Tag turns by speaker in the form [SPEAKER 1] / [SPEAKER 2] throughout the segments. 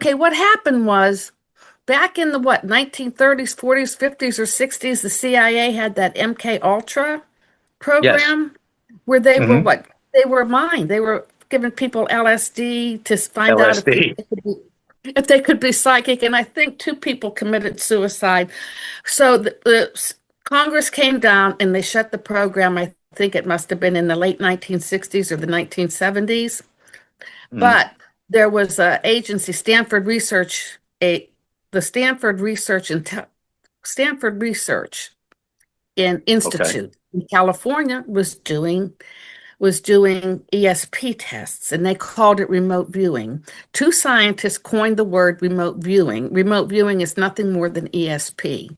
[SPEAKER 1] Okay, what happened was back in the 1930s, 40s, 50s, or 60s, the CIA had that MK Ultra
[SPEAKER 2] Yes.
[SPEAKER 1] program where they were
[SPEAKER 2] Hmm.
[SPEAKER 1] what? They were mined. They were giving people LSD to find out
[SPEAKER 2] LSD.
[SPEAKER 1] if they could be psychic. And I think two people committed suicide. So the Congress came down and they shut the program. I think it must have been in the late 1960s or the 1970s.
[SPEAKER 2] Hmm.
[SPEAKER 1] But there was a agency, the Stanford Research in
[SPEAKER 2] Okay.
[SPEAKER 1] Institute in California was doing ESP tests, and they called it remote viewing. Two scientists coined the word remote viewing. Remote viewing is nothing more than ESP,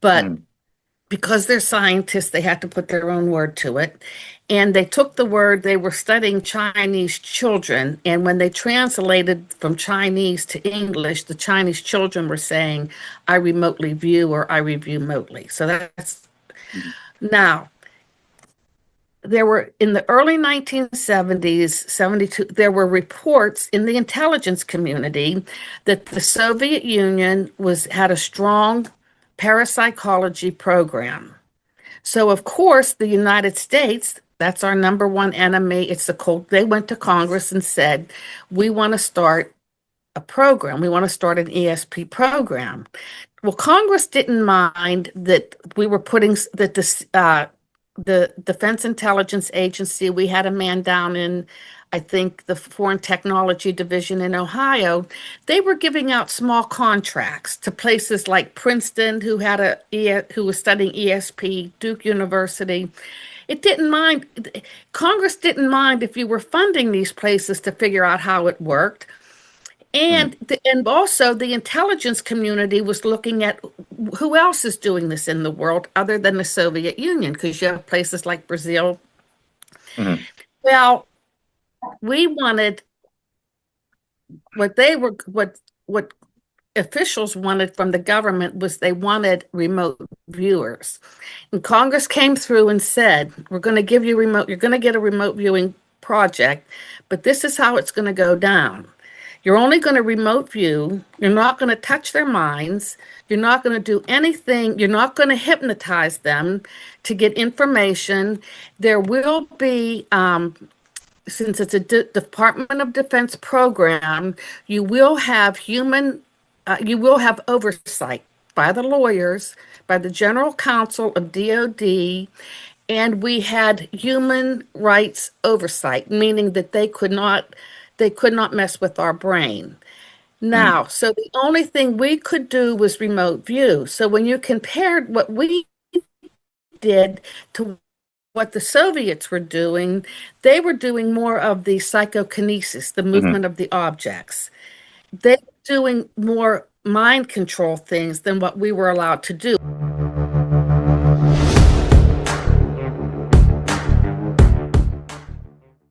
[SPEAKER 1] but
[SPEAKER 2] Mm.
[SPEAKER 1] because they're scientists, they had to put their own word to it. And they took the word, they were studying Chinese children. And when they translated from Chinese to English, the Chinese children were saying, I remotely view or I review remotely. So that's
[SPEAKER 2] Mm.
[SPEAKER 1] now, there were in the early 1970s, 72, there were reports in the intelligence community that the Soviet Union had a strong parapsychology program. So, of course, the United States, that's our number one enemy. It's the cold. They went to Congress and said, we want to start a program. We want to start an ESP program. Well, Congress didn't mind that we were putting that the Defense Intelligence Agency, we had a man down in, I think, the Foreign Technology Division in Ohio. They were giving out small contracts to places like Princeton, who was studying ESP, Duke University. It didn't mind, Congress didn't mind if you were funding these places to figure out how it worked.
[SPEAKER 2] Mm.
[SPEAKER 1] And also the intelligence community was looking at who else is doing this in the world other than the Soviet Union, because you have places like Brazil.
[SPEAKER 2] Mm.
[SPEAKER 1] Well, we wanted what officials wanted from the government was they wanted remote viewers. And Congress came through and said, we're going to give you you're going to get a remote viewing project, but this is how it's going to go down. You're only going to remote view. You're not going to touch their minds. You're not going to do anything. You're not going to hypnotize them to get information. There will be, since it's a Department of Defense program, you will have oversight by the lawyers, by the General Counsel of DOD, and we had human rights oversight, meaning that they could not mess with our brain.
[SPEAKER 2] Mm.
[SPEAKER 1] Now, so the only thing we could do was remote view. So when you compared what we did to what the Soviets were doing, they were doing more of the psychokinesis, the
[SPEAKER 2] Mm.
[SPEAKER 1] movement of the objects. They were doing more mind control things than what we were allowed to do.